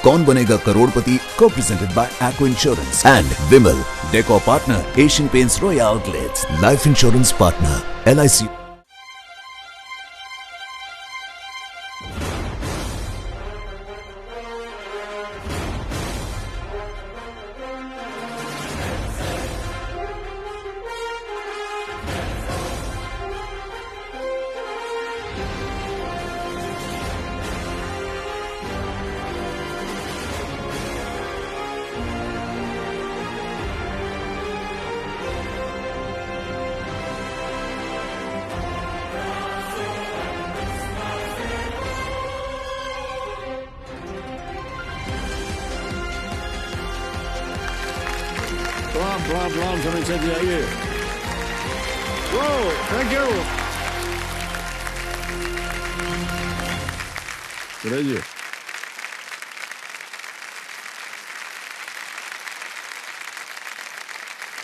कौन बनेगा करोड़पति को presented by aqua insurance and Vimal deco partner Asian paints royal outlets life insurance partner LIC। प्रणाम समीक्षा जी, आइए। Thank you. रहिए।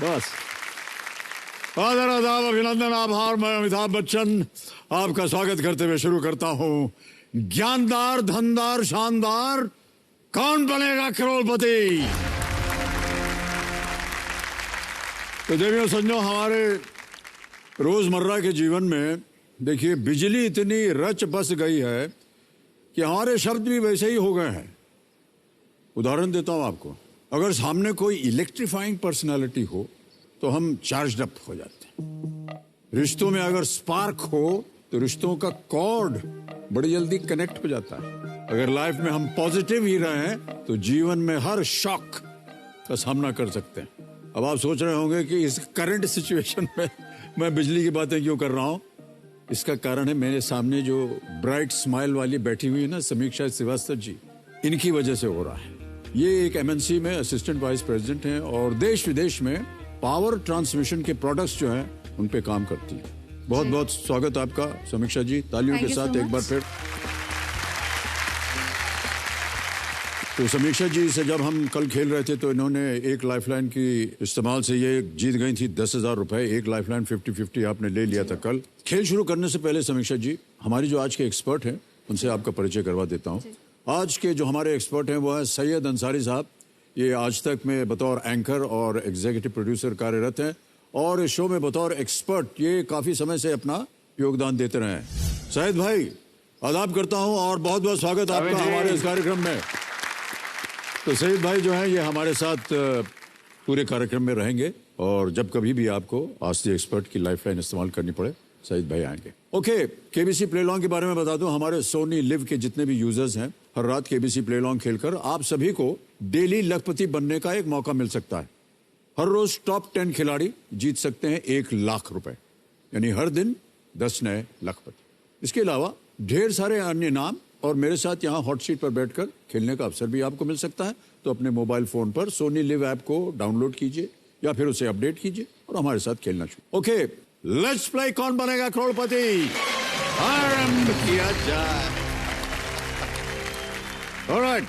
बस आदर आदाब अभिनंदन आभार। मैं अमिताभ बच्चन आपका स्वागत करते हुए शुरू करता हूं ज्ञानदार धनदार शानदार कौन बनेगा करोड़पति। तो देवियों सज्जनों, हमारे रोजमर्रा के जीवन में देखिए बिजली इतनी रच बस गई है कि हमारे शब्द भी वैसे ही हो गए हैं। उदाहरण देता हूं आपको, अगर सामने कोई इलेक्ट्रीफाइंग पर्सनालिटी हो तो हम चार्ज अप हो जाते हैं। रिश्तों में अगर स्पार्क हो तो रिश्तों का कॉर्ड बड़ी जल्दी कनेक्ट हो जाता है। अगर लाइफ में हम पॉजिटिव ही रहें तो जीवन में हर शॉक का सामना कर सकते हैं। अब आप सोच रहे होंगे कि इस करंट सिचुएशन में मैं बिजली की बातें क्यों कर रहा हूं। इसका कारण है मेरे सामने जो ब्राइट स्माइल वाली बैठी हुई है ना, समीक्षा श्रीवास्तव जी, इनकी वजह से हो रहा है। ये एक MNC में असिस्टेंट वाइस प्रेसिडेंट हैं और देश विदेश में पावर ट्रांसमिशन के प्रोडक्ट्स जो हैं उन पे काम करती है। बहुत बहुत स्वागत आपका समीक्षा जी, तालियों के साथ एक बार फिर। तो समीक्षा जी से जब हम कल खेल रहे थे तो इन्होंने एक लाइफलाइन की इस्तेमाल से ये जीत गई थी 10,000 रुपए। एक लाइफलाइन 50-50 आपने ले लिया था कल। खेल शुरू करने से पहले समीक्षा जी, हमारी जो आज के एक्सपर्ट हैं उनसे आपका परिचय करवा देता हूँ। आज के जो हमारे एक्सपर्ट हैं वो है सैयद अंसारी साहब। ये आज तक में बतौर एंकर और एग्जीक्यूटिव प्रोड्यूसर कार्यरत हैं और इस शो में बतौर एक्सपर्ट ये काफी समय से अपना योगदान देते रहे हैं। सैयद भाई आदाब करता हूँ और बहुत बहुत स्वागत आपका हमारे इस कार्यक्रम में। तो सईद भाई जो है ये हमारे साथ पूरे कार्यक्रम में रहेंगे और जब कभी भी आपको आस्ती एक्सपर्ट की लाइफलाइन इस्तेमाल करनी पड़े सईद भाई आएंगे। ओके, KBC प्ले लॉन्ग के बारे में बता दूं, हमारे सोनी लिव के जितने भी यूजर्स हैं हर रात KBC प्ले लॉन्ग खेलकर आप सभी को डेली लखपति बनने का एक मौका मिल सकता है। हर रोज टॉप 10 खिलाड़ी जीत सकते हैं 1 लाख रुपए, यानी हर दिन 10 नए लखपति। इसके अलावा ढेर सारे अन्य नाम और मेरे साथ यहाँ हॉट सीट पर बैठकर खेलने का अवसर भी आपको मिल सकता है। तो अपने मोबाइल फोन पर सोनी लिव ऐप को डाउनलोड कीजिए या फिर उसे अपडेट कीजिए और हमारे साथ खेलना शुरू। ओके, लेट्स प्ले कौन बनेगा करोड़पति, आरंभ किया जाए। ऑलराइट,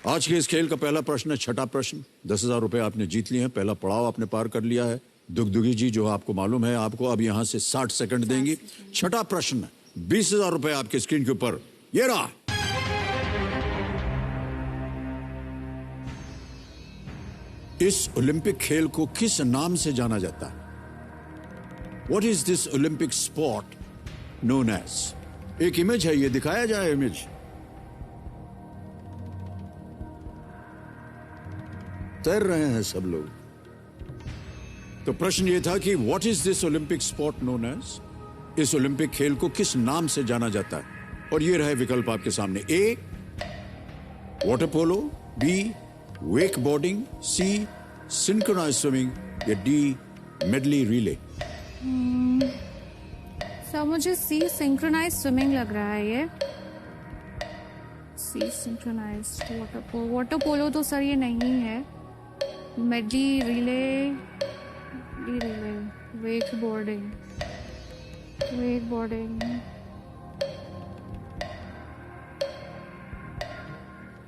आज के इस खेल का पहला प्रश्न है, छठा प्रश्न। 10,000 रुपए आपने जीत लिए हैं, पहला पड़ाव आपने पार कर लिया है। दुगदुगी जी जो आपको मालूम है आपको अब यहां से 60 सेकंड देंगी। छठा प्रश्न, 20,000 रुपए आपके स्क्रीन के ऊपर, ये रहा। इस ओलंपिक खेल को किस नाम से जाना जाता है? What is this Olympic sport known as? एक इमेज है, ये दिखाया जाए इमेज। तैर रहे हैं सब लोग। तो प्रश्न ये था कि what is this Olympic sport known as? इस ओलंपिक खेल को किस नाम से जाना जाता है? और ये रहे विकल्प आपके सामने। ए वाटर पोलो, बी वेक बोर्डिंग, सी सिंक्रोनाइज स्विमिंग या डी मेडली रिले। सर मुझे सी सिंक्रोनाइज स्विमिंग लग रहा है। ये सी सिंक्रोनाइज वाटर पोलो तो सर ये नहीं है। मेडली रिले, वेक बोर्डिंग,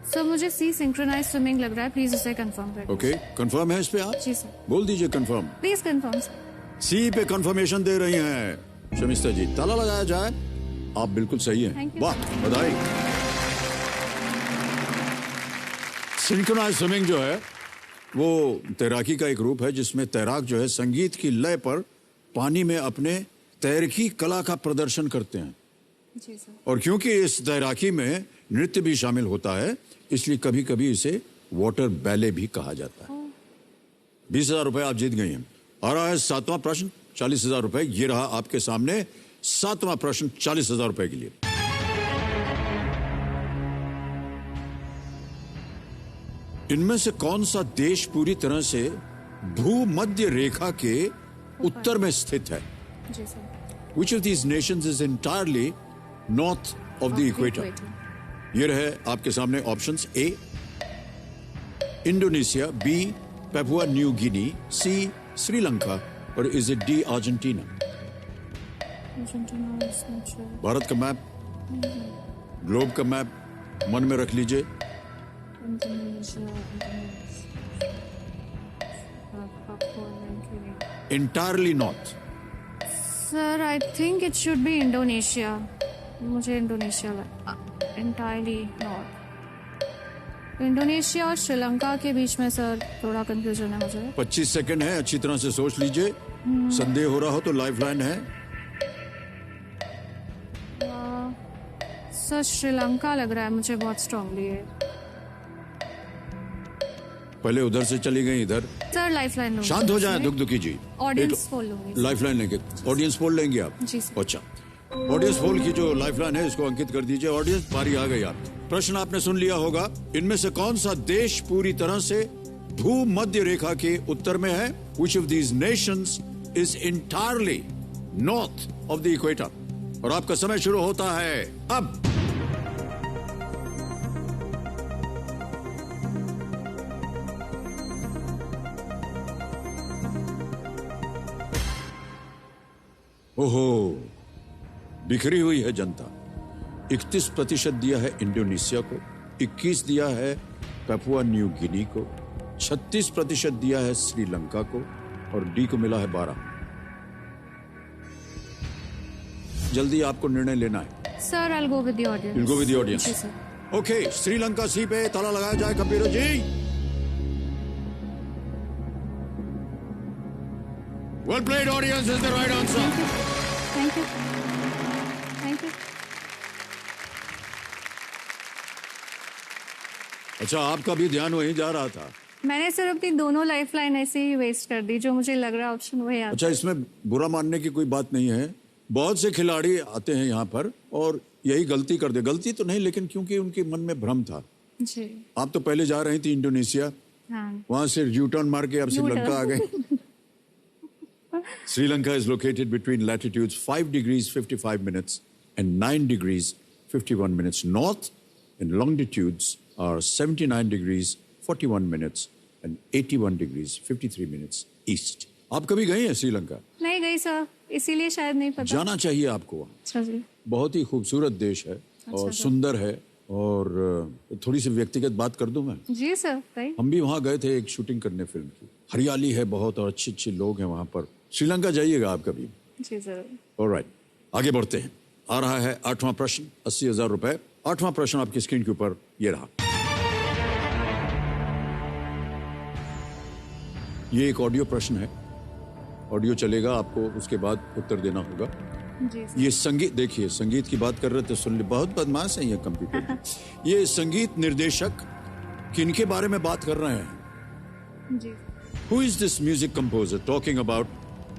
सर मुझे सी सिंक्रोनाइज स्विमिंग लग रहा है। प्लीज उसे कंफर्म कर। ओके, कंफर्म है इस पे आप? जी सर। बोल दीजिए confirm. Please confirm sir. C पे कंफर्मेशन दे रही हैं शमिस्ता जी। ताला लगाया जाए, आप बिल्कुल सही हैं। वाह, बधाई। सिंक्रोनाइज स्विमिंग जो है वो तैराकी का एक रूप है जिसमें तैराक जो है संगीत की लय पर पानी में अपने तैरकी कला का प्रदर्शन करते हैं। जी सर। और क्योंकि इस तैराकी में नृत्य भी शामिल होता है इसलिए कभी कभी इसे वाटर बैले भी कहा जाता है। 20,000 रुपए आप जीत गई हैं। आ रहा है 7वां प्रश्न, 40,000 रुपए। ये रहा आपके सामने 7वां प्रश्न 40,000 रुपए के लिए। इनमें से कौन सा देश पूरी तरह से भूमध्य रेखा के उत्तर में स्थित है? जी sir. Which of these nations is entirely north of the equator? ये रहे आपके सामने ऑप्शंस। ए इंडोनेशिया, बी पेपुआ न्यू गिनी, सी श्रीलंका और is it D Argentina? Bharat का मैप, ग्लोब का मैप मन में रख लीजिए। Entirely north. Sir I think it should be Indonesia. मुझे इंडोनेशिया लगा। Entirely not. इंडोनेशिया और श्रीलंका के बीच में सर थोड़ा कंफ्यूजन है मुझे। 25 सेकंड है, अच्छी तरह से सोच लीजिए। संदेह हो रहा हो तो लाइफलाइन है। सर श्रीलंका लग रहा है मुझे बहुत स्ट्रांगली है। पहले उधर से चली गई इधर। सर लाइफलाइन लूंगी। शांत हो जाए दुखी जी। ऑडियंस पोल लूंगी। लाइफलाइन लेंगे। ऑडियंस पोल लेंगे आप? जी सर। अच्छा, ऑडियंस पोल की जो लाइफलाइन है इसको अंकित कर दीजिए। ऑडियंस बारी आ गई आप। प्रश्न आपने सुन लिया होगा। इनमें से कौन सा देश पूरी तरह से भूमध्य रेखा के उत्तर में है? Which of these nations is entirely north of the equator? और आपका समय शुरू होता है अब। ओहो, बिखरी हुई है जनता। 31% दिया है इंडोनेशिया को, 21 दिया है पेपुआ न्यू गिनी को, 36% दिया है श्रीलंका को और डी को मिला है 12। जल्दी आपको निर्णय लेना है। Sir I will go with the audience. You'll go with the audience. जी सर। ओके, श्रीलंका सी पे ताला लगाया जाए computer ji. Well played, audience is the right answer. Thank you. Thank you. अच्छा, आपका भी ध्यान वहीं जा रहा था। मैंने सिर्फ अपनी दोनों लाइफलाइन ऐसे ही वेस्ट कर दी। जो मुझे लग रहा ऑप्शन वही आता। अच्छा, इसमें बुरा मानने की कोई बात नहीं है। बहुत से खिलाड़ी आते हैं यहाँ पर और यही गलती कर दे। गलती तो नहीं, लेकिन क्योंकि उनके मन में भ्रम था। जी। आप तो पहले जा रही थी इंडोनेशिया, हाँ। वहां से यू टर्न मार के आप श्रीलंका आ गए। Sri is located between latitudes 5 degrees 55 minutes and 9 degrees 51 minutes north, and longitudes are 79 degrees 41 minutes and 81 degrees 53 minutes east. आप कभी गए हैं श्रीलंका? नहीं गई सर, इसीलिए शायद नहीं पता। जाना चाहिए आपको वहाँ। अच्छा जी। बहुत ही खूबसूरत देश है और सुंदर है। और थोड़ी सी व्यक्तिगत बात कर दूं मैं? जी सर। हम भी वहाँ गए थे एक शूटिंग करने फिल्म की। हरियाली है बहुत और अच्छे अच्छे लोग हैं वहाँ पर। श्रीलंका जाइएगा आप कभी। जी सर। ऑलराइट, आगे बढ़ते हैं। आ रहा है 8वां प्रश्न, 80,000 रुपए। 8वां प्रश्न आपकी स्क्रीन के ऊपर ये रहा। ये एक ऑडियो प्रश्न है। ऑडियो चलेगा, आपको उसके बाद उत्तर देना होगा। जी सर। ये संगीत, देखिए संगीत की बात कर रहे थे, सुन ली। बहुत बदमाश है ये कंप्यूटर। ये संगीत निर्देशक किनके बारे में बात कर रहे हैं? जी। Who is this music composer talking about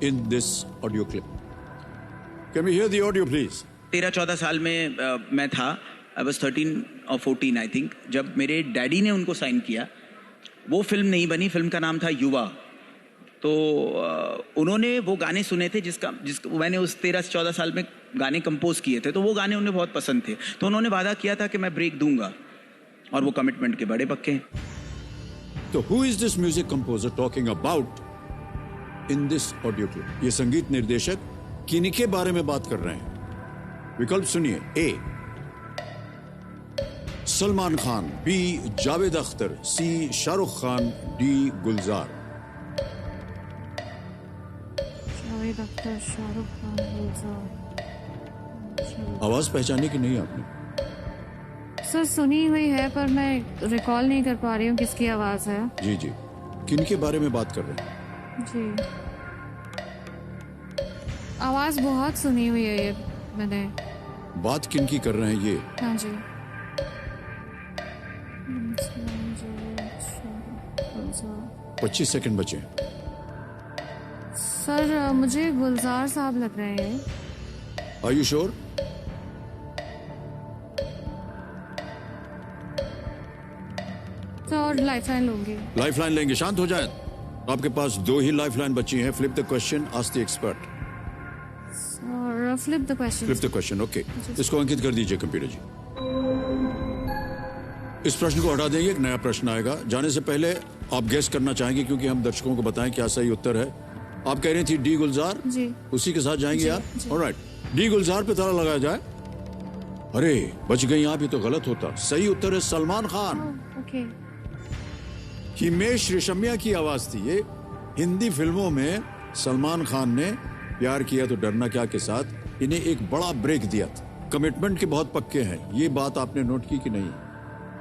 in this audio clip? Can we hear the audio please? 13-14 साल में मैं था। I was 13 or 14 I think, जब मेरे डैडी ने उनको साइन किया। वो फिल्म नहीं बनी, फिल्म का नाम था युवा। तो उन्होंने वो गाने सुने थे जिसका मैंने उस 13 से 14 साल में गाने कंपोज किए थे। तो वो गाने उन्हें बहुत पसंद थे। तो उन्होंने वादा किया था कि मैं ब्रेक दूंगा, और वो कमिटमेंट के बड़े पक्के हैं। तो who is this music composer talking about in this audio clip? ये संगीत निर्देशक किनके बारे में बात कर रहे हैं? विकल्प सुनिए। ए सलमान खान, बी जावेद अख्तर, सी शाहरुख खान, डी गुलजार। जावेद अख्तर, शाहरुख खान, गुलजार। आवाज पहचानी कि नहीं आपने? सर सुनी हुई है पर मैं रिकॉल नहीं कर पा रही हूँ किसकी आवाज है। जी जी, किन के बारे में बात कर रहे हैं? जी, आवाज बहुत सुनी हुई है ये मैंने। बात किन की कर रहे हैं ये? हाँ जी। 25 सेकंड बचे हैं। सर मुझे गुलजार साहब लग रहे हैं। Are you sure? तो और लाइफलाइन लूंगी। लाइफलाइन लेंगे, शांत हो जाए। आपके पास 2 ही लाइफलाइन बची हैं। Flip the question, ask the expert. और flip the question. Flip the question, okay. इसको अंकित कर दीजिए कंप्यूटर जी। इस प्रश्न को हटा देंगे, एक नया प्रश्न आएगा। जाने से पहले आप गेस करना चाहेंगे क्योंकि हम दर्शकों को बताएं क्या सही उत्तर है। आप कह रही थी डी गुलजार, जी उसी के साथ जाएंगे आप? जी। ऑलराइट, डी गुलजार पे ताला लगाया जाए। अरे बच गई आप, ये तो गलत होता। सही उत्तर है सलमान खान। ओके। हिमेश रेशमिया की आवाज थी ये। हिंदी फिल्मों में सलमान खान ने प्यार किया तो डरना क्या के साथ इन्हें एक बड़ा ब्रेक दिया था। कमिटमेंट के बहुत पक्के हैं, ये बात आपने नोट की कि नहीं?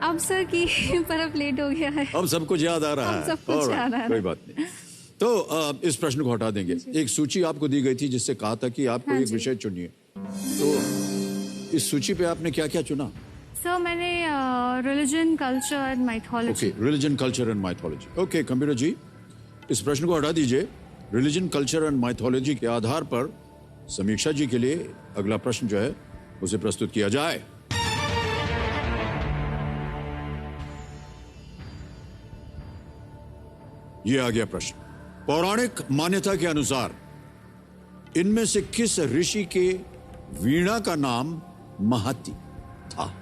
अब सर की पर अब लेट हो गया है। अब सब कुछ याद आ रहा है। सब कुछ Alright, याद आ रहा है। कोई बात नहीं। तो इस प्रश्न को हटा देंगे। एक सूची आपको दी गई थी जिससे कहा था कि आपको हाँ एक जी। विषय चुनिए। तो इस सूची पे आपने क्या क्या चुना? सर मैंने religion, culture and mythology. Okay, religion, culture and mythology. Okay computer ji, इस प्रश्न को हटा दीजिए। रिलीजन, कल्चर एंड माइथोलॉजी के आधार पर समीक्षा जी के लिए अगला प्रश्न जो है उसे प्रस्तुत किया जाए। ये आ गया प्रश्न। पौराणिक मान्यता के अनुसार इनमें से किस ऋषि के वीणा का नाम महाती था?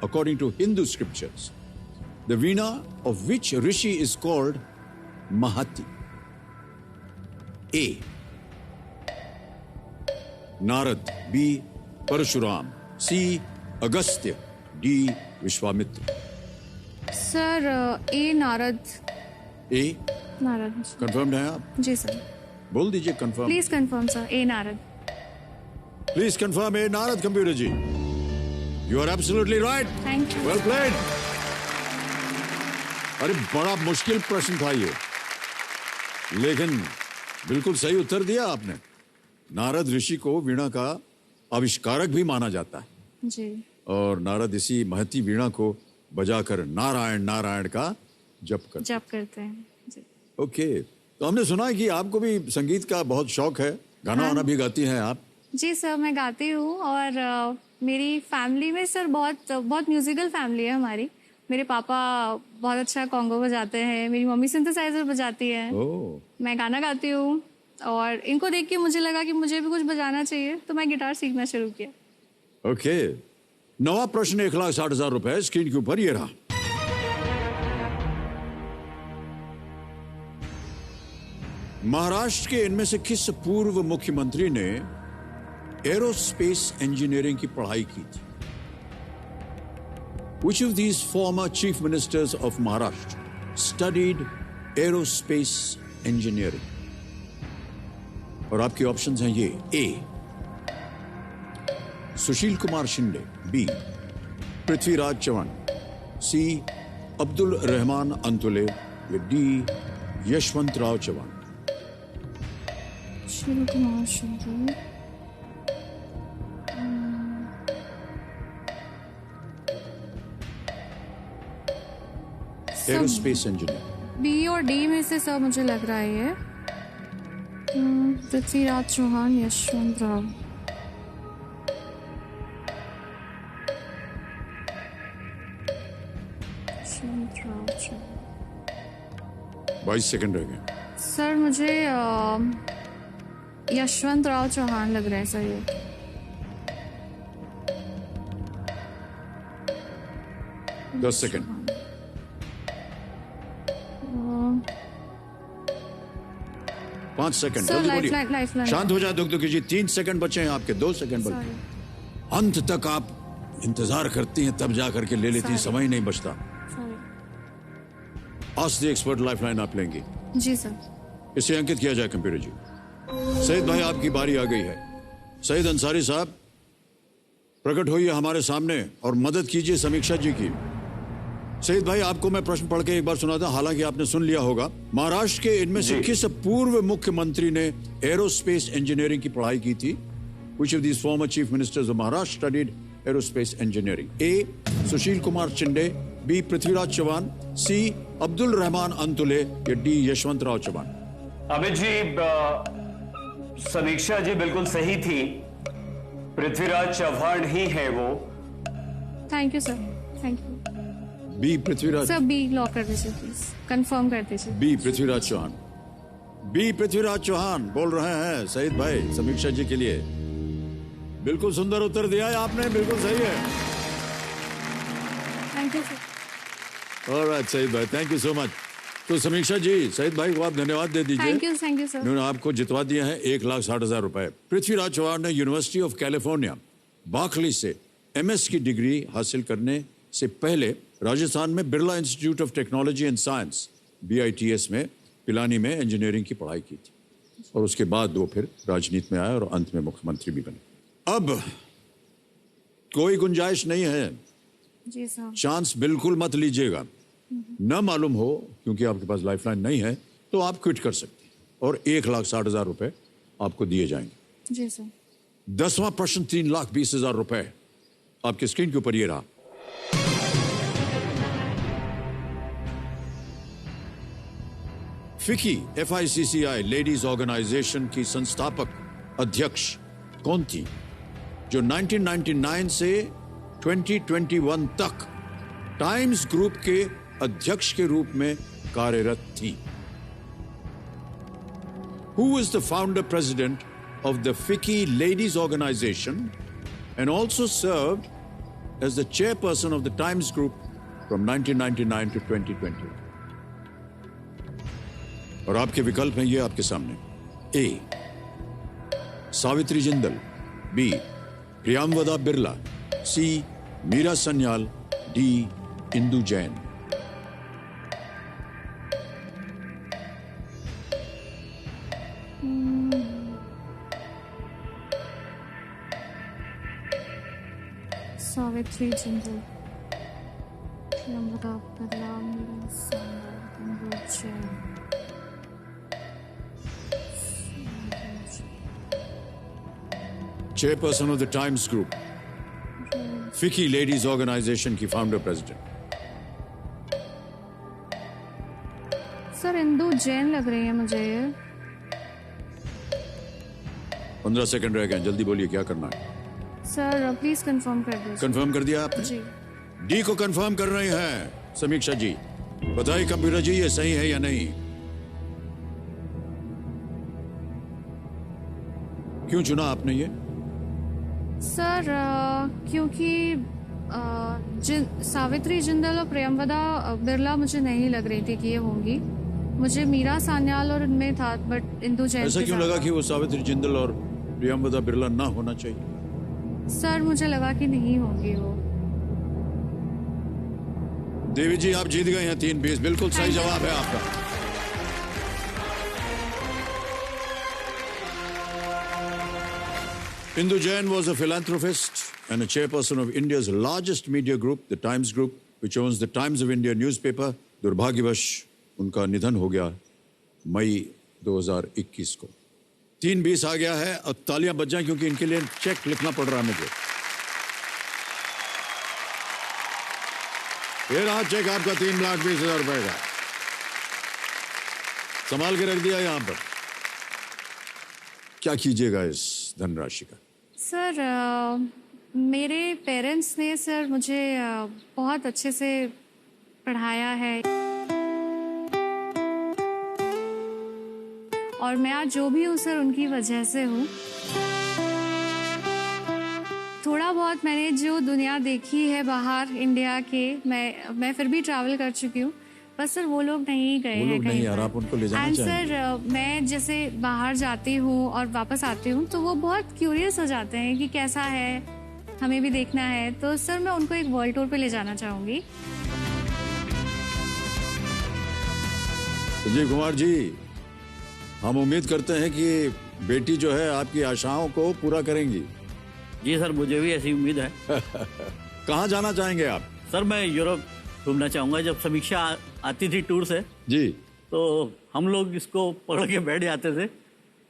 According to Hindu scriptures, the veena of which rishi is called Mahati? A. Narad. B. Parashuram. C. Agastya. D. Vishwamitra. Sir A Narad. A. Narad. Confirmed है आप? जी सर। बोल दीजिए confirm. Please confirm sir, A Narad. Please confirm A. Narad, computer ji. You are absolutely right. Thank you. Well played. अरे बड़ा मुश्किल प्रश्न था ये, लेकिन बिल्कुल सही उत्तर दिया आपने। नारद ऋषि को वीणा का आविष्कारक भी माना जाता है जी। और नारद इसी महती वीणा को बजाकर नारायण नारायण का जप करते। जब करते हैं जी। ओके, तो हमने सुना है कि आपको भी संगीत का बहुत शौक है, गाना वाना भी गाती हैं आप? जी सर, मैं गाती हूँ और मेरी फैमिली में सर बहुत म्यूजिकल फैमिली है हमारी। मेरे पापा बहुत अच्छा कॉन्गो बजाते हैं, मेरी मम्मी सिंथेसाइजर बजाती है, ओह, मैं गाना गाती हूँ और इनको देख के मुझे लगा कि मुझे भी कुछ बजाना चाहिए तो मैं गिटार सीखना शुरू किया। ओके। नवा प्रश्न 1,60,000 रुपए स्क्रीन के ऊपर ये रहा। महाराष्ट्र के इनमें से किस पूर्व मुख्यमंत्री ने एरोस्पेस इंजीनियरिंग की पढ़ाई की थी? Which of these former chief ministers of Maharashtra studied aerospace engineering? और आपके ऑप्शंस हैं ये। A. Sushil Kumar Shinde. B. Prithviraj Chavan. C. Abdul Rahman Antulay. या D. Yashwant Rao Chavan. Sushil Kumar Shinde. Aerospace engineer. B और डी में से सब मुझे लग रहा है ये। पृथ्वीराज चौहान, यशवंत राव। 22 सेकंड रह गए। सर मुझे यशवंत राव चौहान लग रहा है सर ये। दस सेकंड। 5 सेकंड, सर जल्दी बोलिए। लाइफलाइन। शांत हो जाए दुखदुखी जी। 3 सेकंड बचे हैं आपके। 2 सेकंड बचे। सॉरी अंत तक आप इंतजार करती हैं तब जा करके ले लेती हैं, समय ही नहीं बचता। Sorry. Ask the expert lifeline आप लेंगी। जी सर। इसे अंकित किया जाए कंप्यूटर जी। सईद भाई आपकी बारी आ गई है। सईद अंसारी साहब, प्रकट होइए हमारे सामने और मदद कीजिए समीक्षा जी की। सईद भाई, आपको मैं प्रश्न पढ़ के एक बार सुनाता, हालांकि आपने सुन लिया होगा। महाराष्ट्र के इनमें से किस पूर्व मुख्यमंत्री ने एरोस्पेस इंजीनियरिंग की पढ़ाई की थी? Which of these former chief ministers of Maharashtra studied aerospace engineering? A. Sushil Kumar Shinde, B. Prithviraj Chauhan, C. Abdul Rahman Antulay या D. यशवंत राव चौहान? अमित जी, समीक्षा जी बिल्कुल सही थी। पृथ्वीराज चौहान ही है वो। Thank you sir, thank you. B. Prithviraj. Sir B lock कर दीजिए प्लीज, कंफर्म कर दीजिए। B. पृथ्वीराज चौहान। B. पृथ्वीराज चौहान बोल रहे हैं सईद भाई समीक्षा जी के लिए। बिल्कुल सुंदर उत्तर दिया है आपने, बिल्कुल सही है। Thank you sir. All right Saeed भाई, थैंक यू सो मच। तो समीक्षा जी, सईद भाई को आप धन्यवाद दे दीजिए। Thank you sir. उन्होंने आपको जितवा दिया है 1,60,000 रुपए। पृथ्वीराज चौहान ने यूनिवर्सिटी ऑफ कैलिफोर्निया बार्कली से MS की डिग्री हासिल करने से पहले राजस्थान में Birla institute of technology and science BITS में पिलानी में इंजीनियरिंग की पढ़ाई की थी और उसके बाद वो फिर राजनीति में आए और अंत में मुख्यमंत्री भी बने। अब कोई गुंजाइश नहीं है, जी सर। चांस बिल्कुल मत लीजिएगा। न मालूम हो, क्योंकि आपके पास लाइफलाइन नहीं है, तो आप क्विट कर सकते हैं और 1,60,000 रुपए आपको दिए जाएंगे। जी सर। 10वां प्रश्न 3,20,000 रुपए आपकी स्क्रीन के ऊपर ये रहा। फिकी FICCI लेडीज ऑर्गेनाइजेशन की संस्थापक अध्यक्ष कौन थी, जो 1999 से 2021 तक टाइम्स ग्रुप के अध्यक्ष के रूप में कार्यरत थी? Who is the founder president of the FICCI ladies organization and also served as the chairperson of the Times Group from 1999 to 2020? और आपके विकल्प हैं ये आपके सामने। A. Savitri Jindal, B. Priyamvada Birla, C. Meera Sanyal, D. Indu Jain. Savitri Jindal, Priyamvada Birla, Meera Sanyal, Indu Jain. Chairperson of the Times Group, FICCI ladies organisation की founder president. Sir Indu Jain लग रही है मुझे ये। 15 सेकंड रह गए, जल्दी बोलिए क्या करना है। सर प्लीज कंफर्म कर दीजिए। कंफर्म कर दिया आपने? जी। डी को कंफर्म कर रही हैं समीक्षा जी। बताइए कंप्यूटर जी ये सही है या नहीं? क्यों चुना आपने ये? सर क्योंकि सावित्री जिंदल और प्रियंवदा बिरला मुझे नहीं लग रही थी कि ये होंगी। मुझे मीरा सान्याल और इनमें था, बट इंदु जैन। ऐसा क्यों लगा कि वो सावित्री जिंदल और प्रियंवदा बिरला ना होना चाहिए? सर मुझे लगा कि नहीं होंगी वो। देवी जी आप जीत गए हैं 3-20, बिल्कुल सही जवाब है आपका। Indu Jain was a philanthropist and a chairperson of India's largest media group, the Times Group, which owns the Times of India newspaper. दुर्भाग्यवश उनका निधन हो गया मई 2021 को। 3:20 आ गया है, अब तालियां बज जाएं क्योंकि इनके लिए चेक लिखना पड़ रहा है मुझे। ये रहा चेक आपका 3,20,000 रुपए का। संभाल के रख दिया यहां पर। क्या कीजिएगा इस धनराशि का? सर मेरे पेरेंट्स ने सर मुझे बहुत अच्छे से पढ़ाया है और मैं आज जो भी हूँ सर उनकी वजह से हूँ। थोड़ा बहुत मैंने जो दुनिया देखी है बाहर इंडिया के, मैं फिर भी ट्रैवल कर चुकी हूँ, बस सर वो लोग नहीं गए हैं कहीं यार, आप उनको ले जाना चाहिए। सर मैं जैसे बाहर जाती हूँ और वापस आती हूँ तो वो बहुत क्यूरियस हो जाते हैं कि कैसा है, हमें भी देखना है। तो सर मैं उनको एक वर्ल्ड टूर पे ले जाना चाहूंगी। संजीव कुमार जी, हम उम्मीद करते हैं कि बेटी जो है आपकी आशाओं को पूरा करेंगी। जी सर, मुझे भी ऐसी उम्मीद है। कहाँ जाना चाहेंगे आप? सर मैं यूरोप घूमना चाहूँगा। जब समीक्षा आती थी टूर से जी, तो हम लोग इसको पकड़ के बैठ जाते थे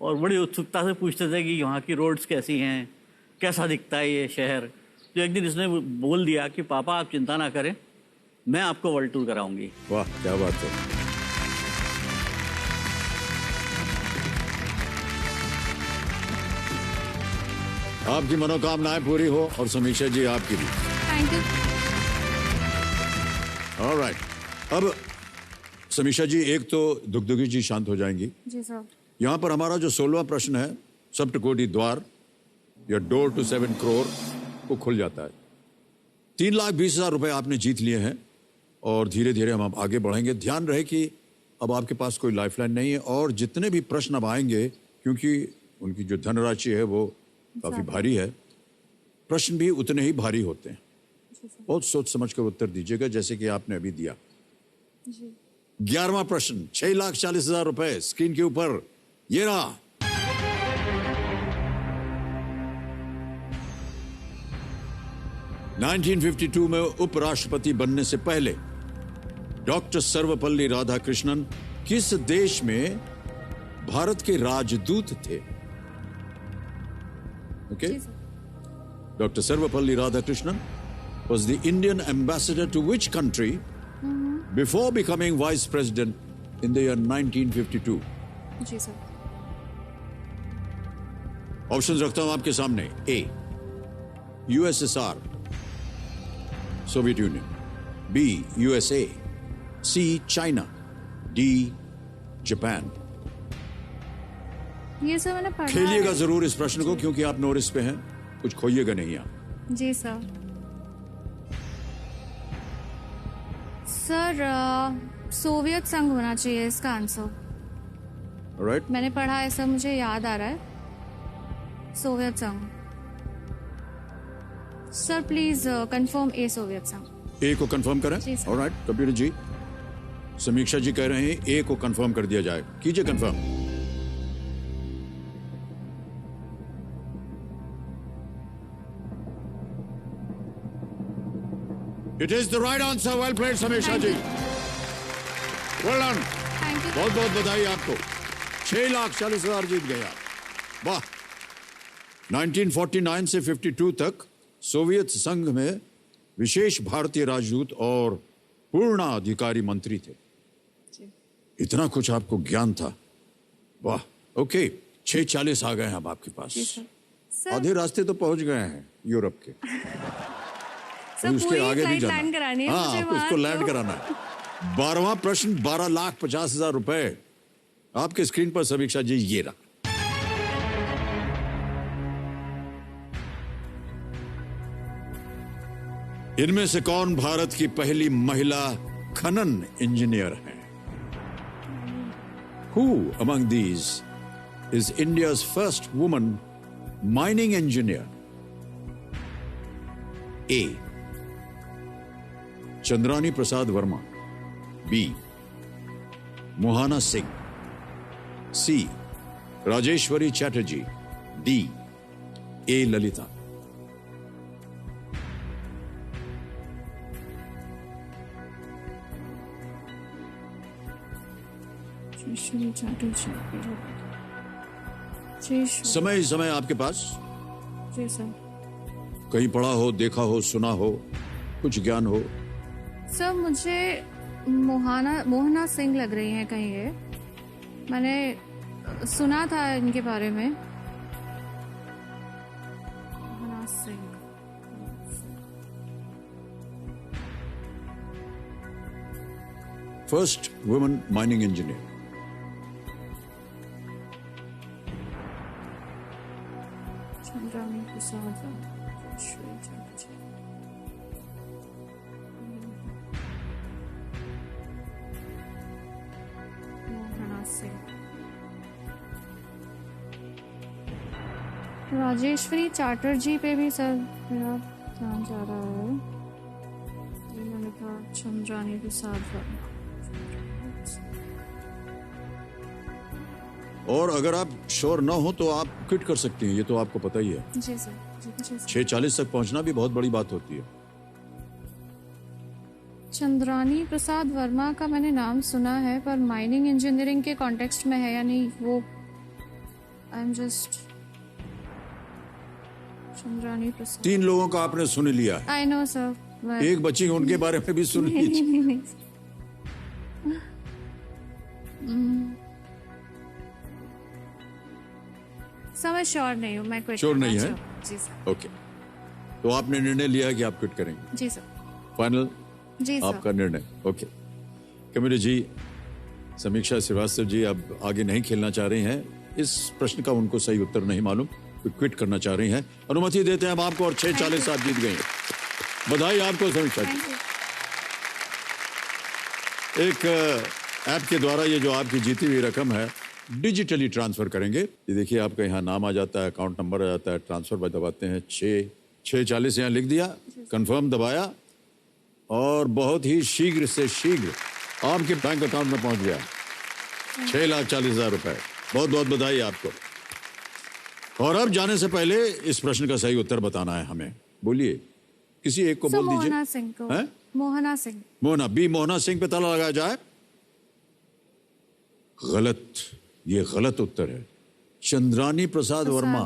और बड़ी उत्सुकता से पूछते थे कि वहाँ की रोड्स कैसी हैं, कैसा दिखता है ये शहर। तो एक दिन इसने बोल दिया कि पापा आप चिंता ना करें, मैं आपको वर्ल्ड टूर कराऊंगी। वाह क्या बात है। आपकी मनोकामनाएं पूरी हो और समीक्षा जी आपकी भी। Thank you. ऑलराइट, अब समीक्षा जी एक तो दुगदुगी जी शांत हो जाएंगी। जी सर। यहाँ पर हमारा जो 16वां प्रश्न है, सप्तकोटि द्वार या डोर टू 7 करोड़, वो खुल जाता है। 3,20,000 रुपए आपने जीत लिए हैं और धीरे धीरे हम आगे बढ़ेंगे। ध्यान रहे कि अब आपके पास कोई लाइफलाइन नहीं है और जितने भी प्रश्न अब आएंगे, क्योंकि उनकी जो धनराशि है वो काफी भारी है, प्रश्न भी उतने ही भारी होते हैं। बहुत सोच समझ कर उत्तर दीजिएगा जैसे कि आपने अभी दिया। 11वां प्रश्न, 6,40,000 रुपए स्क्रीन के ऊपर ये रहा। – 1952 में उपराष्ट्रपति बनने से पहले डॉक्टर सर्वपल्ली राधाकृष्णन किस देश में भारत के राजदूत थे? Okay? Dr. Sarvapalli Radhakrishnan was the Indian ambassador to which country before becoming vice president in the year 1952? जी सर। ऑप्शंस रखता हूं आपके सामने। A, USSR, Soviet Union, B, USA, C, China, D, Japan. ये सब मैंने पढ़ा खेलिएगा है। जरूर इस प्रश्न को, क्योंकि आप नोरिस पे हैं, कुछ खोइएगा नहीं आप। जी सर। सर सोवियत संघ होना चाहिए इसका आंसर। राइट, मैंने पढ़ा है सर, मुझे याद आ रहा है, सोवियत संघ। Sir please confirm A, Soviet संघ। ए को कंफर्म करें। जी सर। ऑलराइट, कबीर जी, समीक्षा जी कह रहे हैं ए को कंफर्म कर दिया जाए। कीजिए confirm. It is the right answer. Well played समीक्षा जी, वेल डन। Thank you. बहुत बहुत बधाई आपको। 6,40,000 जीत गए आप, वाह। 1949 से 52 तक सोवियत संघ में विशेष भारतीय राजदूत और पूर्णाधिकारी मंत्री थे। इतना कुछ आपको ज्ञान था, वाह। ओके, 6,40 आ गए हैं अब आपके पास। सर आधे रास्ते तो पहुंच गए हैं यूरोप के। सर उसके पूरी आगे भी फ्लाइट जाना लैंड करानी है हाँ, मुझे आपको वहाँ उसको तो। लैंड कराना है। 12वां प्रश्न, 12,50,000 रुपए आपके स्क्रीन पर समीक्षा जी ये रहा। इनमें से कौन भारत की पहली महिला खनन इंजीनियर है? Who among these is India's first woman mining engineer? A. Chandrani Prasad Verma, B. Mohana Singh, C. Rajeshwari Chatterjee, D. A. Lalitha. समय ही समय आपके पास। जी सर। कहीं पढ़ा हो, देखा हो, सुना हो, कुछ ज्ञान हो? सर मुझे मोहना सिंह लग रही हैं कहीं ये, मैंने सुना था इनके बारे में। Mohana Singh. First women mining engineer. Chandrani Prasad, Rajeshwari Chatterjee. Mohana Singh. Rajeshwari Chatterjee पे भी सर मेरा ध्यान जा रहा है। मैंने कहा चंद्रानी प्रसाद। और अगर आप श्योर ना हो तो आप क्विट कर सकती हैं, ये तो आपको पता ही है। जी सर। 6:40 तक पहुंचना भी बहुत बड़ी बात होती है। चंद्रानी प्रसाद वर्मा का मैंने नाम सुना है, पर माइनिंग इंजीनियरिंग के कॉन्टेक्स्ट में है या नहीं वो आई एम जस्ट चंद्रानी प्रसाद। 3 लोगों का आपने सुन लिया है। I know sir. एक बच्ची उनके बारे में भी सुन लीजिए। सर मैं श्योर नहीं हूँ, मैं क्विट श्योर नहीं है? जी सर। ओके, तो आपने निर्णय लिया है कि आप क्विट करेंगे? जी सर। फाइनल जी सर। आपका निर्णय। ओके, कमेटी जी, समीक्षा श्रीवास्तव जी अब आगे नहीं खेलना चाह रही हैं। इस प्रश्न का उनको सही उत्तर नहीं मालूम, तो क्विट करना चाह रही हैं। अनुमति देते हैं हम आपको, और 6:40 आप जीत गए हैं। बधाई आपको समीक्षा जी। एक ऐप के द्वारा ये जो आपकी जीती हुई रकम है डिजिटली ट्रांसफर करेंगे। ये देखिए, आपका यहाँ नाम आ जाता है, अकाउंट नंबर आ जाता है, ट्रांसफर पर दबाते हैं 6:40 यहाँ लिख दिया, कंफर्म दबाया, और बहुत ही शीघ्र से शीघ्र आपके बैंक अकाउंट में पहुंच गया 6,40,000 रुपए। बहुत बहुत बधाई आपको। और अब जाने से पहले इस प्रश्न का सही उत्तर बताना है हमें। बोलिए, किसी एक को बोल दीजिए। मोहना सिंह को। हैं? मोहना सिंह। मोहना सिंह पे ताला लगाया जाए। गलत, ये गलत उत्तर है। चंद्रानी प्रसाद वर्मा।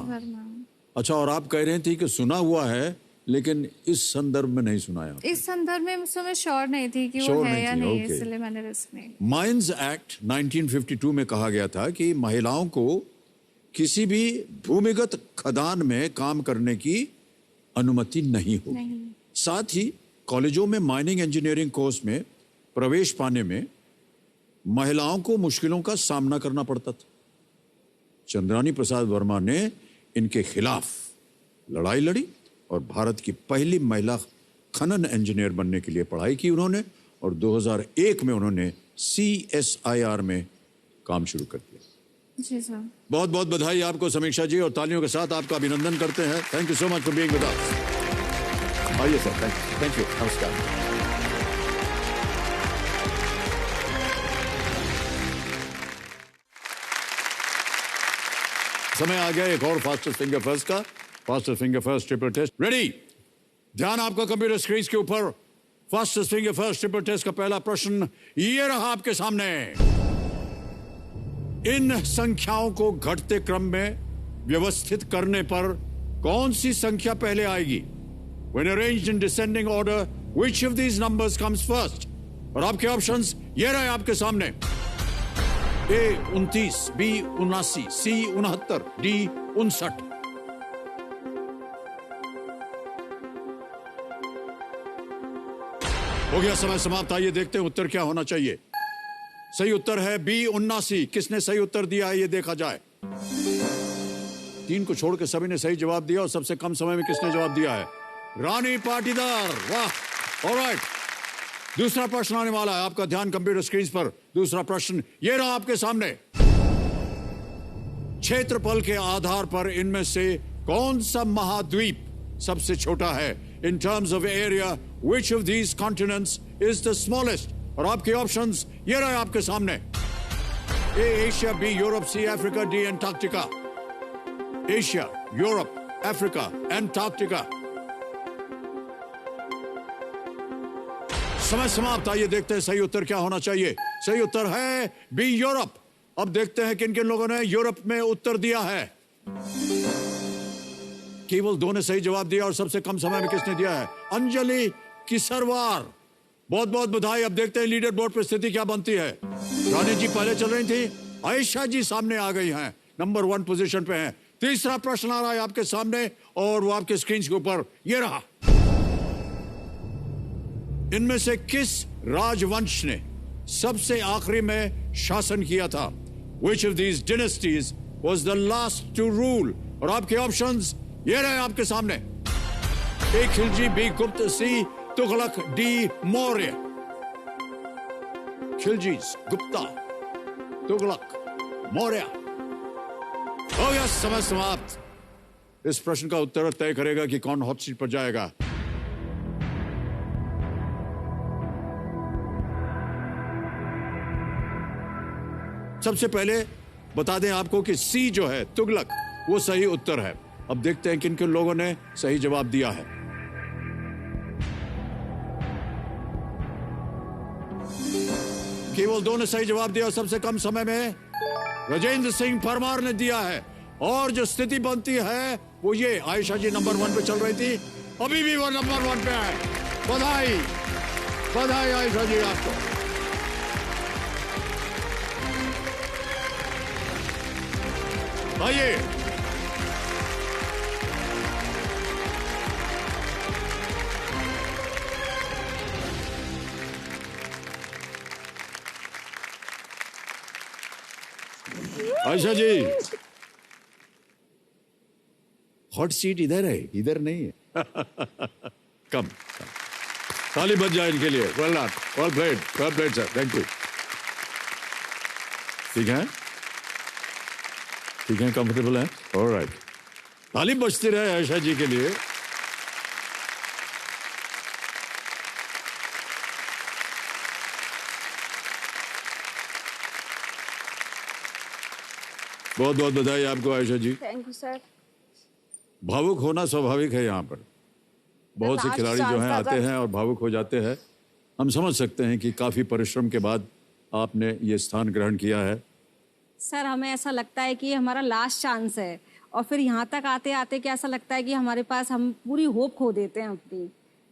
अच्छा, और आप कह रहे थे कि सुना हुआ है, लेकिन इस संदर्भ में नहीं सुनाया। इस संदर्भ में मैं श्योर नहीं थी कि वो है या नहीं, इसलिए मैंने रिस्क नहीं। माइंस एक्ट 1952 में कहा गया था कि महिलाओं को किसी भी भूमिगत खदान में काम करने की अनुमति नहीं होगी। साथ ही कॉलेजों में माइनिंग इंजीनियरिंग कोर्स में प्रवेश पाने में महिलाओं को मुश्किलों का सामना करना पड़ता था। चंद्रानी प्रसाद वर्मा ने इनके खिलाफ लड़ाई लड़ी और भारत की पहली महिला खनन इंजीनियर बनने के लिए पढ़ाई की उन्होंने, और 2001 में उन्होंने CSIR में काम शुरू कर दिया। जी सर। बहुत बहुत बधाई आपको समीक्षा जी, और तालियों के साथ आपका अभिनंदन करते हैं। Thank you so much for being with us. आइए सर। Thank you. नमस्कार। समय आ गया एक और फास्टेस्ट फिंगर फर्स्ट का। Fastest finger first triple test ready. ध्यान आपका कंप्यूटर स्क्रीन के ऊपर। Fastest finger first triple test का पहला प्रश्न ये रहा आपके सामने। इन संख्याओं को घटते क्रम में व्यवस्थित करने पर कौन सी संख्या पहले आएगी? When arranged in descending order, which of these numbers comes first? और आपके ऑप्शंस ये रहे आपके सामने। A 29, B 79, C 69, D 59। हो गया समय समाप्त। आइए देखते हैं उत्तर क्या होना चाहिए। सही उत्तर है B 79। किसने सही उत्तर दिया है ये देखा जाए। 3 को छोड़ के सभी ने सही जवाब दिया, और सबसे कम समय में किसने जवाब दिया है? रानी पाटीदार। वाह। ऑलराइट, दूसरा प्रश्न आने वाला है। आपका ध्यान कंप्यूटर स्क्रीन पर। दूसरा प्रश्न ये रहा आपके सामने। क्षेत्रफल के आधार पर इनमें से कौन सा महाद्वीप सबसे छोटा है? In terms of area, which of these continents is the smallest? और आपके ऑप्शंस ये रहे आपके सामने। A Asia, B Europe, C Africa, D Antarctica. Asia, Europe, Africa, Antarctica. समय समाप्त। आइए देखते हैं सही उत्तर क्या होना चाहिए। सही उत्तर है बी यूरोप। अब देखते हैं किन किन लोगों ने यूरोप में उत्तर दिया है। केवल 2 ने सही जवाब दिया, और सबसे कम समय में किसने दिया है? अंजलि किसरवार। बहुत बहुत बधाई। अब देखते हैं लीडर बोर्ड पर स्थिति क्या बनती है। रानी जी पहले चल रही थी, आयशा जी सामने आ गई हैं, नंबर 1 पोजीशन पे हैं। तीसरा प्रश्न आ रहा है आपके सामने, और वो आपके स्क्रीन के ऊपर ये रहा। इनमें से किस राजवंश ने सबसे आखिरी में शासन किया था? Which of these dynasties was the last to rule? और आपके ऑप्शंस ये रहे आपके सामने। ए खिलजी, बी गुप्त, सी तुगलक, डी मौर्य। खिलजीज, गुप्ता, तुगलक, मौर्य। हो गया समय समाप्त। इस प्रश्न का उत्तर तय करेगा कि कौन हॉट सीट पर जाएगा। सबसे पहले बता दें आपको कि सी जो है तुगलक, वो सही उत्तर है। अब देखते हैं किन किन लोगों ने सही जवाब दिया है। केवल 2 ने सही जवाब दिया। सबसे कम समय में राजेंद्र सिंह परमार ने दिया है। और जो स्थिति बनती है वो ये, आयशा जी नंबर 1 पे चल रही थी, अभी भी वो नंबर 1 पे है। बधाई बधाई आयशा जी आपको। आइए आयशा जी, हॉट सीट इधर है, इधर नहीं है। कम ताली बज जाए इनके लिए। Well done, well played sir, thank you. ठीक है, ठीक है, कंफर्टेबल है, ऑलराइट। ताली बजती रहे आयशा जी के लिए। बहुत बहुत बधाई आपको Ayesha ji. Thank you sir. भावुक होना स्वाभाविक है। यहाँ पर बहुत से खिलाड़ी जो हैं आते हैं और भावुक हो जाते हैं। हम समझ सकते हैं कि काफी परिश्रम के बाद आपने ये स्थान ग्रहण किया है। सर हमें ऐसा लगता है कि ये हमारा लास्ट चांस है, और फिर यहाँ तक आते आते कि ऐसा लगता है कि हमारे पास, हम पूरी होप खो देते हैं अपनी,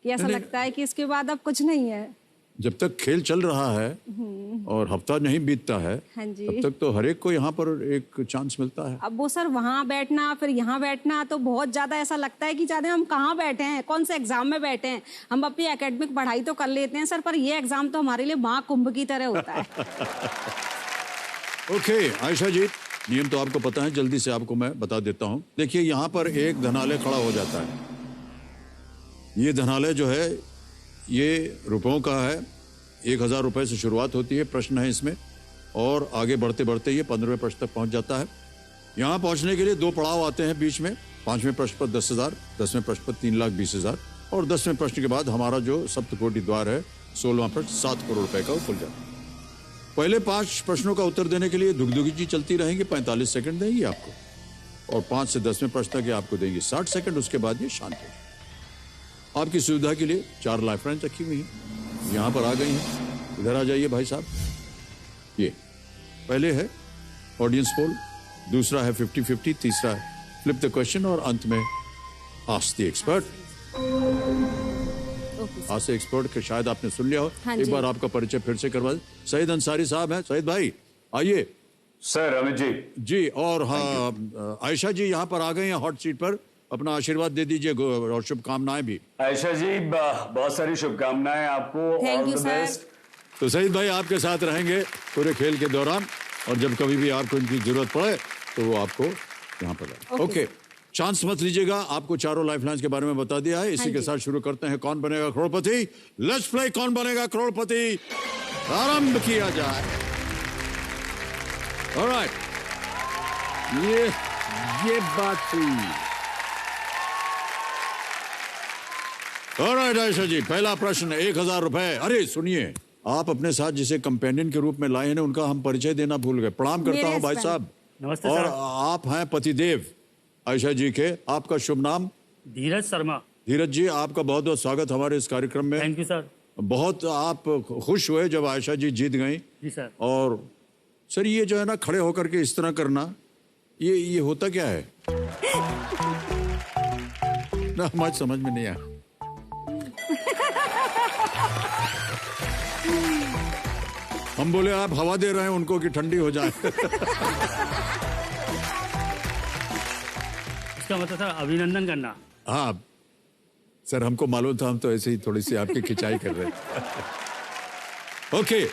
कि ऐसा लगता है कि इसके बाद अब कुछ नहीं है। जब तक खेल चल रहा है और हफ्ता नहीं बीतता है, हाँ जी, तब तक तो हर एक को यहाँ पर एक चांस मिलता है। अब वो सर वहाँ बैठना फिर यहाँ बैठना तो बहुत ज्यादा ऐसा लगता है कि ज्यादा हम कहाँ बैठे हैं, कौन से एग्जाम में बैठे हैं। हम अपनी एकेडमिक पढ़ाई तो कर लेते हैं सर, पर ये एग्जाम तो हमारे लिए महाकुंभ की तरह होता है। ओके आयशा जी, नियम तो आपको पता है, जल्दी से आपको मैं बता देता हूँ। देखिए यहाँ पर एक धनालय खड़ा हो जाता है। ये धनालय जो है ये रुपयों का है। 1000 रुपए से शुरुआत होती है, प्रश्न है इसमें, और आगे बढ़ते बढ़ते ये 15वें प्रश्न तक पहुंच जाता है। यहाँ पहुंचने के लिए 2 पड़ाव आते हैं बीच में। 5वें प्रश्न पर 10,000, 10वें प्रश्न पर 3,20,000 और 10वें प्रश्न के बाद हमारा जो सप्तकोटि द्वार है 16वां प्रश्न 7 करोड़ रुपए का वो खुल जाता है। पहले 5 प्रश्नों का उत्तर देने के लिए दुगदुगी जी चलती रहेंगी, 45 सेकंड देंगी आपको, और 5 से 10वें प्रश्न तक आपको देंगी 60 सेकंड। उसके बाद ये शांत हो। आपकी सुविधा के लिए 4 लाइफलाइन रखी हुई हैं, यहाँ पर आ गई हैं। इधर आ जाइए भाई साहब। ये पहले है ऑडियंस पोल, दूसरा है 50-50, तीसरा है फ्लिप द क्वेश्चन और अंत में आस्क द एक्सपर्ट। आज से एक्सपर्ट के शायद आपने सुन लिया हो। हाँ एक बार आपका परिचय फिर से करवा दें। सईद अंसारी साहब हैं। सईद भाई आइए। सर अमित जी। जी, और हाँ आयशा जी यहाँ पर आ गई हैं हॉट सीट पर। अपना आशीर्वाद दे दीजिए और शुभकामनाएं भी। आयशा जी बहुत सारी शुभकामनाएं आपको। Thank you all the sir. Best. तो सईद भाई आपके साथ रहेंगे पूरे खेल के दौरान, और जब कभी भी आपको इनकी जरूरत पड़े तो वो आपको यहाँ पर ओके। चांस मत लीजिएगा। आपको चारों लाइफलाइंस के बारे में बता दिया है। इसी के साथ शुरू करते हैं कौन बनेगा करोड़पति। लेट्स प्ले कौन बनेगा करोड़पति। आरंभ किया जाए। ऑलराइट, ये बात हुई। ऑलराइट आयशा जी, पहला प्रश्न 1000 रुपए। अरे सुनिए, आप अपने साथ जिसे कंपेनियन के रूप में लाए हैं उनका हम परिचय देना भूल गए। प्रणाम करता हूं भाई साहब। नमस्ते और सर। आप हैं पतिदेव आयशा जी के। आपका शुभ नाम? धीरज शर्मा। धीरज जी, आपका बहुत बहुत स्वागत हमारे इस कार्यक्रम में। Thank you sir. बहुत आप खुश हुए जब आयशा जी जीत गई। जी सर। और सर ये जो है ना खड़े होकर के इस तरह करना, ये होता क्या है? ना हमारी समझ में नहीं आया। हम बोले आप हवा दे रहे हैं उनको कि ठंडी हो जाए। इसका मतलब सर अभिनंदन करना। हाँ सर, हमको मालूम था, हम तो ऐसे ही थोड़ी सी आपकी खिंचाई कर रहे थे। ओके,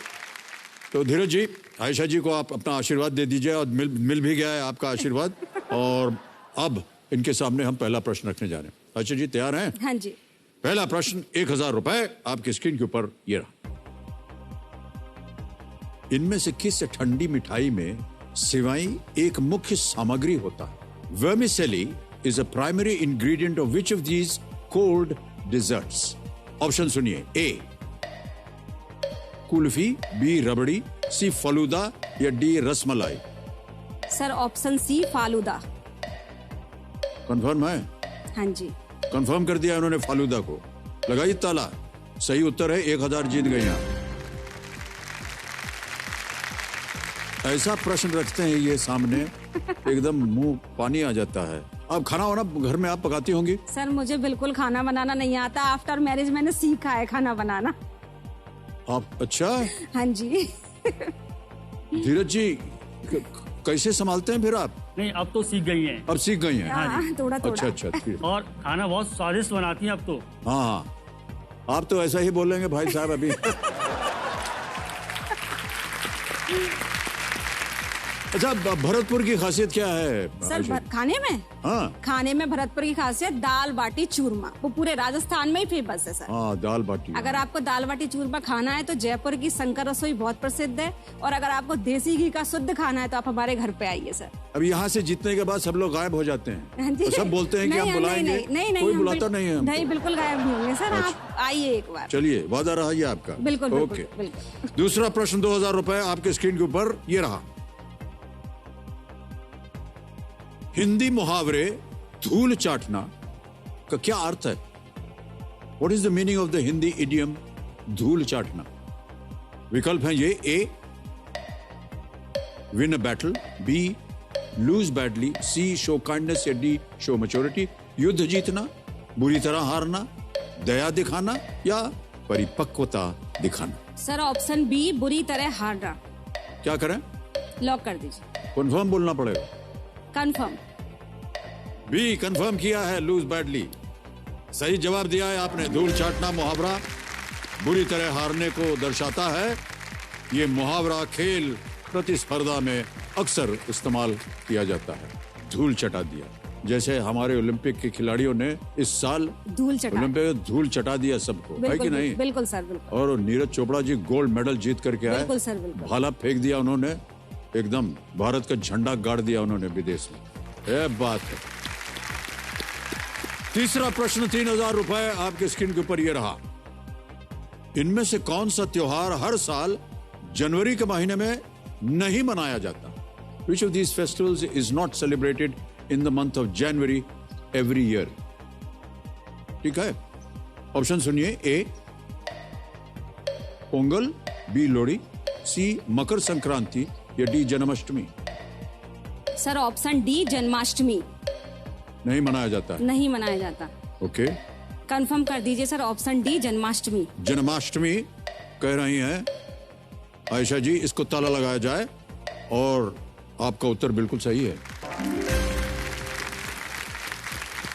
तो धीरज जी, आयशा जी को आप अपना आशीर्वाद दे दीजिए, और मिल भी गया है आपका आशीर्वाद। और अब इनके सामने हम पहला प्रश्न रखने जा रहे हैं। आयशा जी तैयार हैं? हाँ जी। पहला प्रश्न 1000 रुपए आपकी स्क्रीन के ऊपर ये रहा। इनमें से किस ठंडी मिठाई में सिवाई एक मुख्य सामग्री होता है? Vermicelli is a primary ingredient of which of these cold desserts? Option सुनिए। A kulfi, B rabri, C falooda या D rasmalai. Sir option C falooda. Confirm है? हाँ जी। कंफर्म कर दिया उन्होंने फालूदा को। लगाई ताला। सही उत्तर है, 1000 जीत गए आप। ऐसा प्रश्न रखते हैं ये सामने, एकदम मुंह पानी आ जाता है। अब खाना वाना घर में आप पकाती होंगी? सर मुझे बिल्कुल खाना बनाना नहीं आता। आफ्टर मैरिज मैंने सीखा है खाना बनाना। आप? अच्छा। हाँ जी। धीरज जी कैसे संभालते हैं फिर आप? नहीं, अब तो सीख गई हैं। अब सीख गई हैं? हाँ, थोड़ा थोड़ा। अच्छा अच्छा, ठीक। और खाना बहुत स्वादिष्ट बनाती हैं अब तो। हाँ, आप तो ऐसा ही बोलेंगे भाई साहब अभी। अच्छा, भरतपुर की खासियत क्या है? सर खाने में? हाँ, खाने में भरतपुर की खासियत दाल बाटी चूरमा, वो पूरे राजस्थान में ही फेमस है सर। हाँ, दाल बाटी। अगर आपको दाल बाटी चूरमा खाना है तो जयपुर की शंकर रसोई बहुत प्रसिद्ध है, और अगर आपको देसी घी का शुद्ध खाना है तो आप हमारे घर पे आइए सर। अब यहाँ से जीतने के बाद सब लोग गायब हो जाते हैं। हाँ जी। तो सब बोलते हैं कि हम बुलाएंगे। नहीं, कोई बुलाता नहीं है। नहीं, बिल्कुल गायब नहीं होंगे सर। आप आइए एक बार। चलिए, वादा रहा ये आपका। बिल्कुल ओके। बिल्कुल। दूसरा प्रश्न 2000 रुपए आपके स्क्रीन के ऊपर ये रहा। हिंदी मुहावरे धूल चाटना का क्या अर्थ है? What is the meaning of the Hindi idiom धूल चाटना? विकल्प हैं ये: A win a battle, B lose badly, C show kindness, या डी शो मैच्योरिटी। युद्ध जीतना, बुरी तरह हारना, दया दिखाना, या परिपक्वता दिखाना। सर ऑप्शन बी बुरी तरह हारना। क्या करें? लॉक कर दीजिए। कंफर्म बोलना पड़ेगा। कंफर्म। बी कंफर्म किया है, लूज बैडली। सही जवाब दिया है आपने। धूल चाटना मुहावरा बुरी तरह हारने को दर्शाता है। ये मुहावरा खेल प्रतिस्पर्धा में अक्सर इस्तेमाल किया जाता है। धूल चटा दिया, जैसे हमारे ओलंपिक के खिलाड़ियों ने इस साल धूल चटा ओलंपिक में धूल चटा दिया सबको, है कि नहीं? बिल्कुल सर, बिल्कुल। और नीरज चोपड़ा जी गोल्ड मेडल जीत करके आए। बिल्कुल सर, बिल्कुल। भाला फेंक दिया उन्होंने, एकदम भारत का झंडा गाड़ दिया उन्होंने विदेश में। यह बात है। तीसरा प्रश्न 3000 रुपए आपके स्क्रीन के ऊपर ये रहा। इनमें से कौन सा त्योहार हर साल जनवरी के महीने में नहीं मनाया जाता? Which of these festivals is not celebrated in the month of January every year? ठीक है, ऑप्शन सुनिए। ए पोंगल, बी लोहड़ी, सी मकर संक्रांति, या D Janmashtami. Sir option D Janmashtami. नहीं मनाया जाता है? नहीं मनाया जाता। ओके, कंफर्म कर दीजिए sir, option D Janmashtami. Janmashtami कह रही हैं आयशा जी। इसको ताला लगाया जाए, और आपका उत्तर बिल्कुल सही है,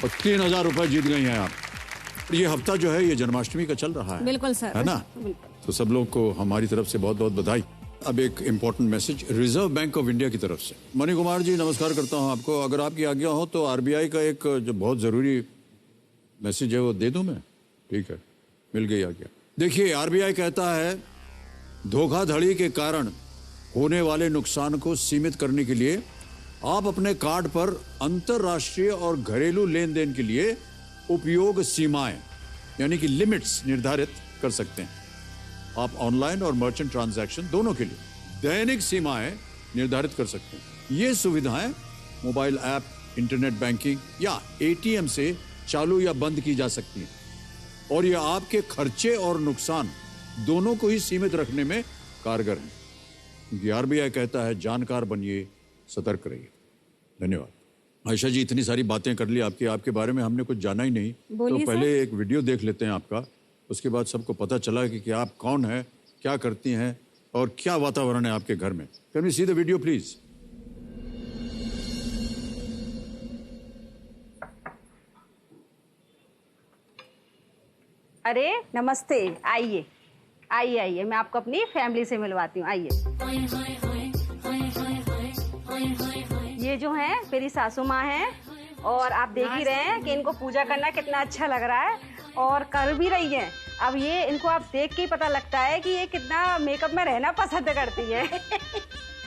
और 3000 रुपए जीत गई हैं आप। ये हफ्ता जो है ये जन्माष्टमी का चल रहा है। बिल्कुल सर, है ना? तो सब लोग को हमारी तरफ से बहुत बहुत बधाई। अब एक important message reserve bank of India की तरफ से। मणि कुमार जी नमस्कार करता हूं आपको। अगर आपकी आज्ञा हो तो आरबीआई का एक जो बहुत जरूरी मैसेज है वो दे दूं मैं? ठीक है, मिल गई आज्ञा। देखिए, आरबीआई कहता है धोखाधड़ी के कारण होने वाले नुकसान को सीमित करने के लिए आप अपने कार्ड पर अंतरराष्ट्रीय और घरेलू लेन देन के लिए उपयोग सीमाएं यानी कि लिमिट्स निर्धारित कर सकते हैं। आप ऑनलाइन और मर्चेंट ट्रांजैक्शन दोनों के लिए दैनिक सीमाएं निर्धारित कर सकते हैं। ये सुविधाएं मोबाइल ऐप, इंटरनेट बैंकिंग या एटीएम से चालू या बंद की जा सकती हैं, और ये आपके खर्चे और नुकसान दोनों को ही सीमित रखने में कारगर है। क्योंकि आरबीआई कहता है जानकार बनिए, सतर्क रहिए। धन्यवाद। आयशा जी, इतनी सारी बातें कर ली आपके बारे में हमने कुछ जाना ही नहीं, तो पहले एक वीडियो देख लेते हैं आपका, उसके बाद सबको पता चला कि आप कौन है, क्या करती हैं और क्या वातावरण है आपके घर में। Can we see the video please? अरे नमस्ते, आइए आइए आइए, मैं आपको अपनी फैमिली से मिलवाती हूँ। आइए। ये जो है मेरी सासू माँ हैं, और आप देख ही रहे हैं कि इनको पूजा करना कितना अच्छा लग रहा है, और कर भी रही हैं। अब ये इनको आप देख के ही पता लगता है कि ये कितना मेकअप में रहना पसंद करती है।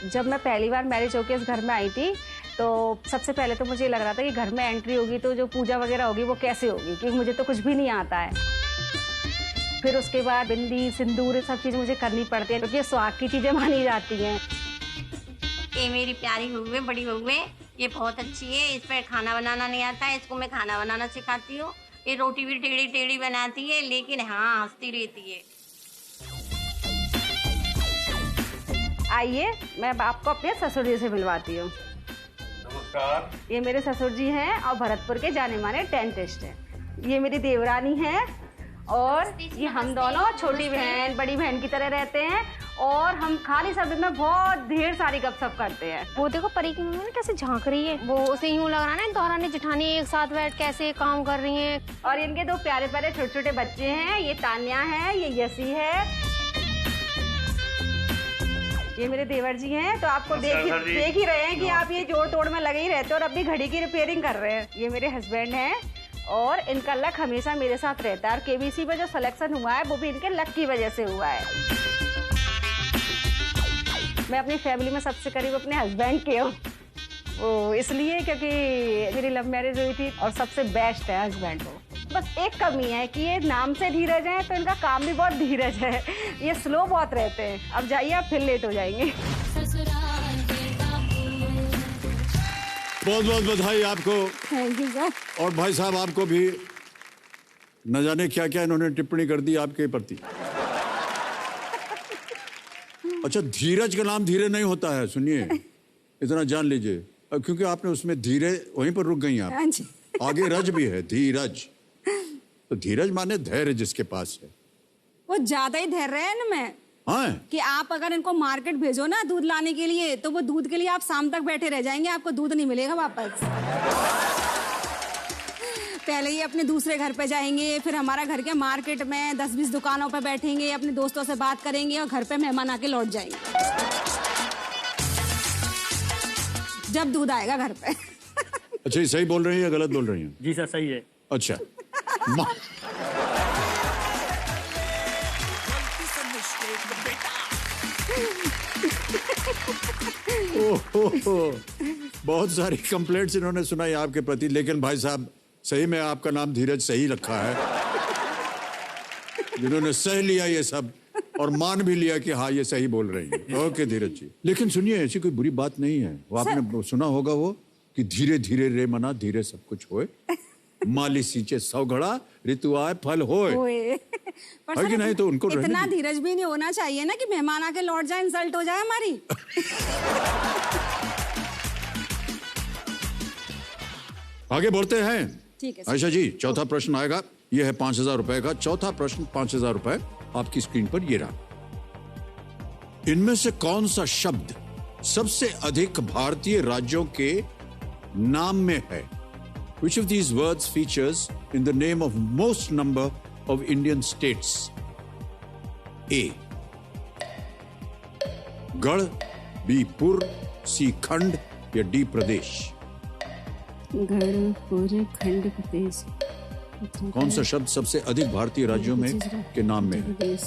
जब मैं पहली बार मैरिज होकर इस घर में आई थी, तो सबसे पहले तो मुझे लग रहा था कि घर में एंट्री होगी तो जो पूजा वगैरह होगी वो कैसे होगी, क्योंकि मुझे तो कुछ भी नहीं आता है। फिर उसके बाद बिंदी, सिंदूर, सब चीज़ मुझे करनी पड़ती है, क्योंकि स्वाग की चीज़ें मानी जाती हैं। ये मेरी प्यारी बहू है, बड़ी बहू है, ये बहुत अच्छी है, इस पर खाना बनाना नहीं आता है, इसको मैं खाना बनाना सिखाती हूँ। ये रोटी भी टेढ़ी टेढ़ी बनाती है, लेकिन हाँ हंसती रहती है। आइए, मैं आपको अपने ससुर जी से मिलवाती हूँ। नमस्कार। ये मेरे ससुर जी हैं और भरतपुर के जाने माने डेंटिस्ट हैं। ये मेरी देवरानी है और ये हम दोनों छोटी बहन बड़ी बहन की तरह रहते हैं और हम खाली समय में बहुत ढेर सारी गपशप करते हैं। वो देखो परी की मम्मी कैसे झांक रही है, वो उसे यूं लग रहा है ना दोहरानी जेठानी एक साथ बैठ कैसे काम कर रही हैं। और इनके दो प्यारे प्यारे छोटे छोटे बच्चे हैं, ये तान्या है, ये यसी है। ये मेरे देवर जी हैं। तो आपको देख ही रहे हैं कि आप ये जोड़ तोड़ में लगे ही रहते हो और अपनी घड़ी की रिपेयरिंग कर रहे हैं। ये मेरे हस्बैंड हैं और इनका लक हमेशा मेरे साथ रहता है और केबीसी में जो सिलेक्शन हुआ है वो भी इनके लक की वजह से हुआ है। मैं अपनी फैमिली में सबसे करीब अपने हस्बैंड के हूँ, वो इसलिए क्योंकि मेरी लव मैरिज हुई थी और सबसे बेस्ट है हस्बैंड वो। बस एक कमी है कि ये नाम से धीरज है तो इनका काम भी बहुत धीरज है, ये स्लो बहुत रहते हैं। अब जाइए, आप फिर लेट हो जाएंगे। बहुत बहुत बधाई आपको। Thank you sir. और भाई साहब आपको भी न जाने क्या क्या इन्होंने टिप्पणी कर दी आपके प्रति। अच्छा, धीरज का नाम धीरे नहीं होता है, सुनिए, इतना जान लीजिए, क्योंकि आपने उसमें धीरे वहीं पर रुक गई आप। आगे रज भी है, धीरज। तो धीरज माने धैर्य जिसके पास है। वो ज्यादा ही धैर्य है ना मैं। हाँ, कि आप अगर इनको मार्केट भेजो ना दूध लाने के लिए तो वो दूध के लिए आप शाम तक बैठे रह जाएंगे, आपको दूध नहीं मिलेगा वापस। पहले ये अपने दूसरे घर पे जाएंगे, फिर हमारा घर के मार्केट में 10-20 दुकानों पे बैठेंगे, अपने दोस्तों से बात करेंगे और घर पे मेहमान आके लौट जाएंगे जब दूध आएगा घर पे। अच्छा, ये सही बोल रही है या गलत बोल रही है? जी सर सही है। अच्छा। बहुत सारी कंप्लेंट्स इन्होंने सुनाई आपके प्रति, लेकिन भाई साहब सही में आपका नाम धीरज सही रखा है, जिन्होंने सह लिया ये सब और मान भी लिया कि हाँ ये सही बोल रही है। ओके धीरज जी, लेकिन सुनिए ऐसी कोई बुरी बात नहीं है। वो आपने सुना होगा वो कि धीरे धीरे रे मना धीरे सब कुछ होए, माली सींचे 100 घड़ा ऋतु आए फल होए। पर है कि नहीं? तो उनको इतना धीरज भी नहीं होना चाहिए ना कि मेहमान आके लौट जाए, इंसल्ट हो जाए हमारी। आगे बढ़ते हैं। ठीक है आयशा जी, चौथा प्रश्न आएगा, ये है 5,000 रुपए का। चौथा प्रश्न 5,000 रुपए आपकी स्क्रीन पर ये रहा। इनमें से कौन सा शब्द सबसे अधिक भारतीय राज्यों के नाम में है? Which of these words features in the name of most number of Indian states? A. गढ़, B. पुर, C. खंड या D. प्रदेश? गढ़, पुर, खंड, प्रदेश। कौन सा शब्द सबसे अधिक भारतीय राज्यों में के नाम में है?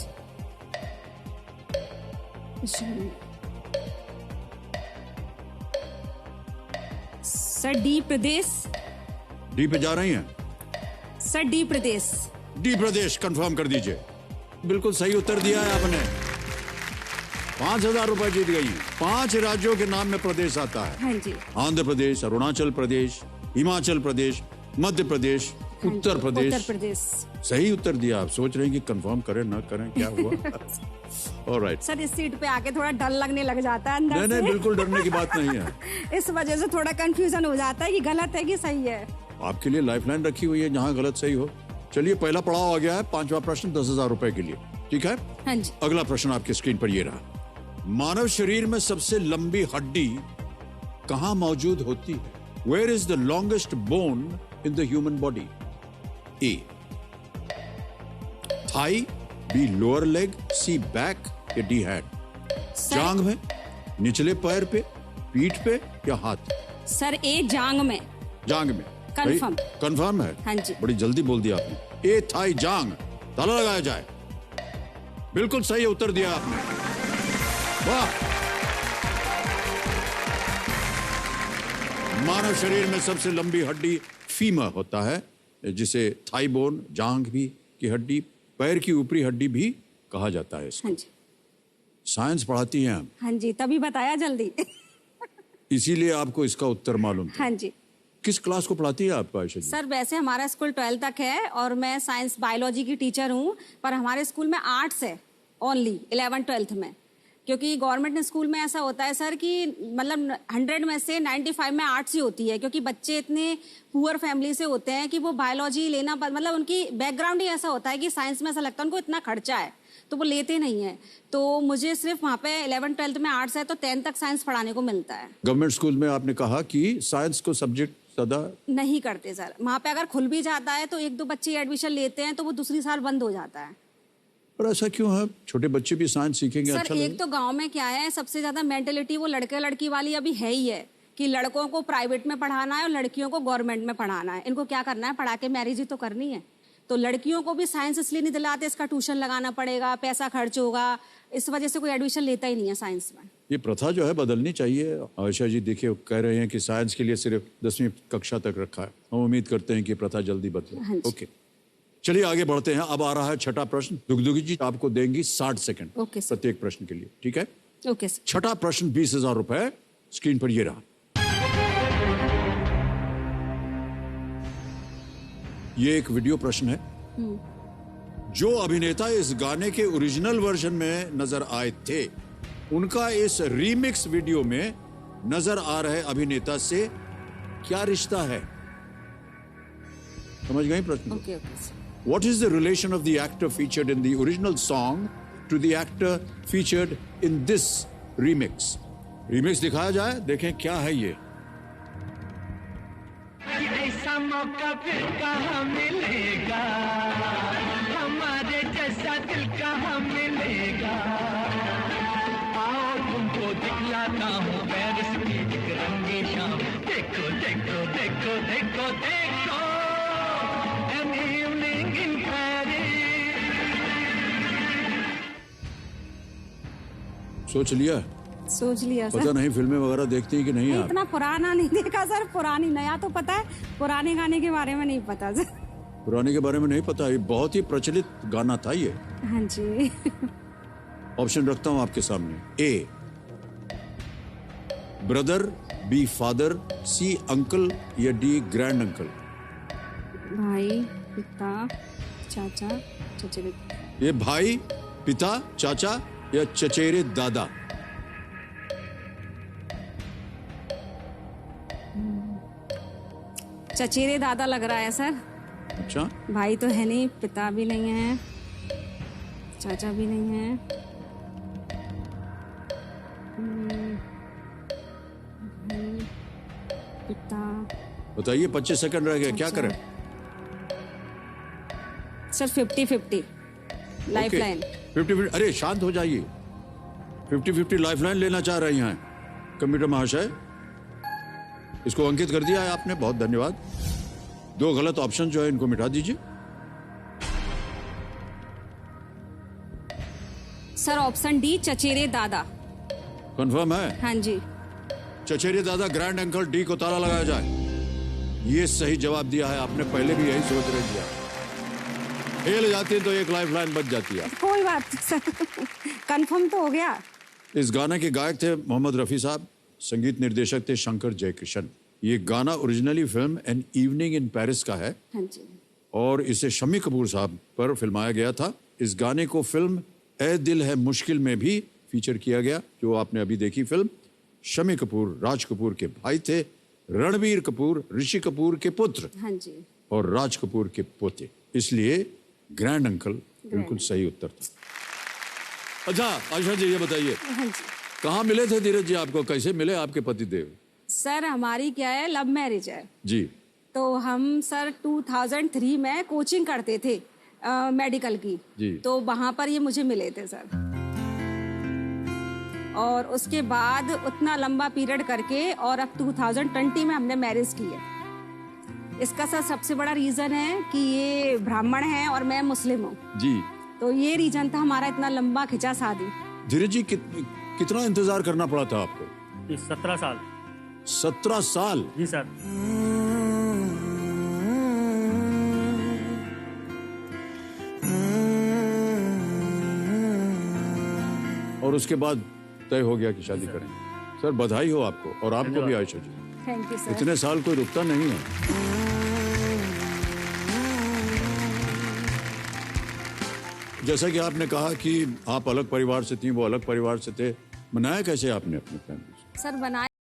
सर डी प्रदेश। डी पे जा रही हैं? सर डी प्रदेश। डी प्रदेश कंफर्म कर दीजिए। बिल्कुल सही उत्तर दिया है आपने। 5,000 रुपए जीत गई। 5 राज्यों के नाम में प्रदेश आता है। हाँ जी। आंध्र प्रदेश, अरुणाचल प्रदेश, हिमाचल प्रदेश, मध्य प्रदेश, उत्तर प्रदेश। उत्तर प्रदेश। सही उत्तर दिया। आप सोच रहे हैं कि कंफर्म करें ना करें, क्या हुआ? ऑलराइट। सर इस सीट पे आके थोड़ा डर लगने लग जाता है अंदर से। नहीं, बिल्कुल डरने की बात नहीं है। इस वजह से थोड़ा कंफ्यूजन हो जाता है कि गलत है कि सही है। आपके लिए लाइफलाइन रखी हुई है, जहाँ गलत सही हो। चलिए, पहला पड़ाव आ गया है। 5वां प्रश्न 10,000 रुपए के लिए। ठीक है? हाँ जी। अगला प्रश्न आपकी स्क्रीन पर ये रहा। मानव शरीर में सबसे लंबी हड्डी कहाँ मौजूद होती है? Where is the longest bone in the human body? A. Thigh, B. Lower leg, C. Back या D. Hand? जांघ में, निचले पैर पे, पीठ पे या हाथ? सर ए जांग में। जांघ में कंफर्म। कंफर्म है? हाँ जी। बड़ी जल्दी बोल दिया आपने। ए थाई जांग, ताला लगाया जाए। बिल्कुल सही उत्तर दिया आपने। वाह। मानव शरीर में सबसे लंबी हड्डी फीमर होता है, जिसे थाई बोन, जांघ भी की हड्डी, पैर की ऊपरी हड्डी भी कहा जाता है इसको। हाँ जी। साइंस पढ़ाती हैं आप? हाँ जी, तभी बताया जल्दी। इसीलिए आपको इसका उत्तर मालूम था। हाँ जी। किस क्लास को पढ़ाती है आप आयशा जी? सर वैसे हमारा स्कूल 12 तक है और मैं साइंस बायोलॉजी की टीचर हूँ, पर हमारे स्कूल में आर्ट्स है ओनली 11-12 में, क्योंकि गवर्नमेंट स्कूल में ऐसा होता है सर कि मतलब 100 में से 95 में आर्ट्स ही होती है, क्योंकि बच्चे इतने पुअर फैमिली से होते हैं कि वो बायोलॉजी लेना मतलब उनकी बैकग्राउंड ही ऐसा होता है कि साइंस में ऐसा लगता है उनको इतना खर्चा है तो वो लेते नहीं है। तो मुझे सिर्फ वहाँ पे 11-12 में आर्ट्स है तो 10 तक साइंस पढ़ाने को मिलता है। गवर्नमेंट स्कूल में आपने कहा कि साइंस को सब्जेक्ट ज्यादा नहीं करते सर, वहाँ पे अगर खुल भी जाता है तो 1-2 बच्चे एडमिशन लेते हैं तो वो दूसरी साल बंद हो जाता है। पर ऐसा क्यों है? छोटे बच्चे भी साइंस सीखेंगे सर अच्छा एक तो गांव में क्या है, सबसे ज्यादा मेंटेलिटी वो लड़के लड़की वाली अभी है ही है कि लड़कों को प्राइवेट में पढ़ाना है और लड़कियों को गवर्नमेंट में पढ़ाना है। इनको क्या करना है, पढ़ा के मैरिज ही तो करनी है। तो लड़कियों को भी साइंस इसलिए नहीं दिलाते, इसका ट्यूशन लगाना पड़ेगा, पैसा खर्च होगा, इस वजह से कोई एडमिशन लेता ही नहीं है साइंस में। ये प्रथा जो है बदलनी चाहिए। आयशा जी देखिए कह रहे हैं कि साइंस के लिए सिर्फ 10वीं कक्षा तक रखा है। हम उम्मीद करते हैं कि प्रथा जल्दी बदले। हाँ जी। ओके चलिए आगे बढ़ते हैं। अब आ रहा है छठा प्रश्न। दुगदुगी जी आपको देंगी 60 सेकंड ओके सर। प्रत्येक प्रश्न के लिए, ठीक है? Okay sir. छठा प्रश्न 20,000 रुपए स्क्रीन पर ये रहा। ये एक वीडियो प्रश्न है। जो अभिनेता इस गाने के ओरिजिनल वर्जन में नजर आए थे, उनका इस रीमिक्स वीडियो में नजर आ रहे अभिनेता से क्या रिश्ता है? समझ गए प्रश्न? Okay okay. What is the relation of the actor featured in the original song to the actor featured in this remix? Remix दिखाया जाए, देखें क्या है ये। ऐसा मौका फिर कहाँ मिलेगा, हमारे जैसा दिल कहाँ मिलेगा। आओ तुमको दिखलाता हूँ पेरिस की एक रंगी शाम। देखो देखो देखो देखो देखो an evening in Paris। सोच लिया? सोच लिया सर। पता नहीं फिल्में वगैरह देखती है कि नहीं आप? इतना पुराना नहीं देखा सर, पुरानी नया तो पता है, पुराने गाने के बारे में नहीं पता सर। पुराने के बारे में नहीं पता। ये बहुत ही प्रचलित गाना था ये। हाँ जी। ऑप्शन रखता हूं आपके सामने। A brother, B father, C uncle या डी ग्रैंड अंकल। भाई, पिता, चाचा, चचेरे। ये भाई, पिता, चाचा या चचेरे दादा। चचेरे दादा लग रहा है सर। अच्छा। भाई तो है नहीं, पिता भी नहीं है, चाचा भी नहीं है। पिता। बताइए 25 सेकंड रह गए, क्या करें? Sir 50-50 life line. 50-50। अरे शांत हो जाइए। 50-50 लाइफ लाइन लेना चाह रही हैं कंप्यूटर महाशय। इसको अंकित कर दिया है आपने, बहुत धन्यवाद। 2 गलत ऑप्शन जो है इनको मिटा दीजिए। सर ऑप्शन डी चचेरे दादा। कंफर्म है? हाँ जी। चचेरे दादा ग्रैंड अंकल, डी को ताला लगाया जाए। ये सही जवाब दिया है आपने, पहले भी यही सोच रहे दिया। फेल जाती तो एक लाइफ लाइन बच जाती है। कोई बात नहीं सर, कंफर्म तो हो गया। इस गाने के गायक थे मोहम्मद रफी साहब, संगीत निर्देशक थे शंकर जयकिशन। ये गाना originally film an evening in Paris का है। हाँ जी। और इसे शम्मी कपूर साहब पर फिल्माया गया था। इस गाने को फिल्म ए दिल है मुश्किल में भी फीचर किया गया, जो आपने अभी देखी फिल्म। शम्मी कपूर राज कपूर के भाई थे, रणबीर कपूर ऋषि कपूर के पुत्र। हाँ जी। और राज कपूर के पोते, इसलिए ग्रैंड अंकल बिल्कुल सही उत्तर था। अच्छा आशा जी ये बताइए, हाँ जी। कहाँ मिले थे धीरज जी आपको, कैसे मिले आपके पतिदेव? सर हमारी क्या है, लव मैरिज है जी। तो हम सर 2003 में कोचिंग करते थे मेडिकल की जी। तो वहां पर ये मुझे मिले थे सर। और उसके बाद उतना लंबा पीरियड करके और अब 2020 में हमने मैरिज की है। इसका सर सबसे बड़ा रीजन है कि ये ब्राह्मण है और मैं मुस्लिम हूँ जी। तो ये रीजन था हमारा, इतना लंबा खिंचा शादी। धीरज जी कितना इंतजार करना पड़ा था आपको? 17 साल। 17 साल? जी सर। और उसके बाद तय हो गया कि शादी करें? सर बधाई हो आपको और आपको भी Ayesha ji. Thank you sir. इतने साल कोई रुकता नहीं है। जैसा कि आपने कहा कि आप अलग परिवार से थी, वो अलग परिवार से थे, मनाया कैसे आपने अपनी फैमिली से? सर बनाया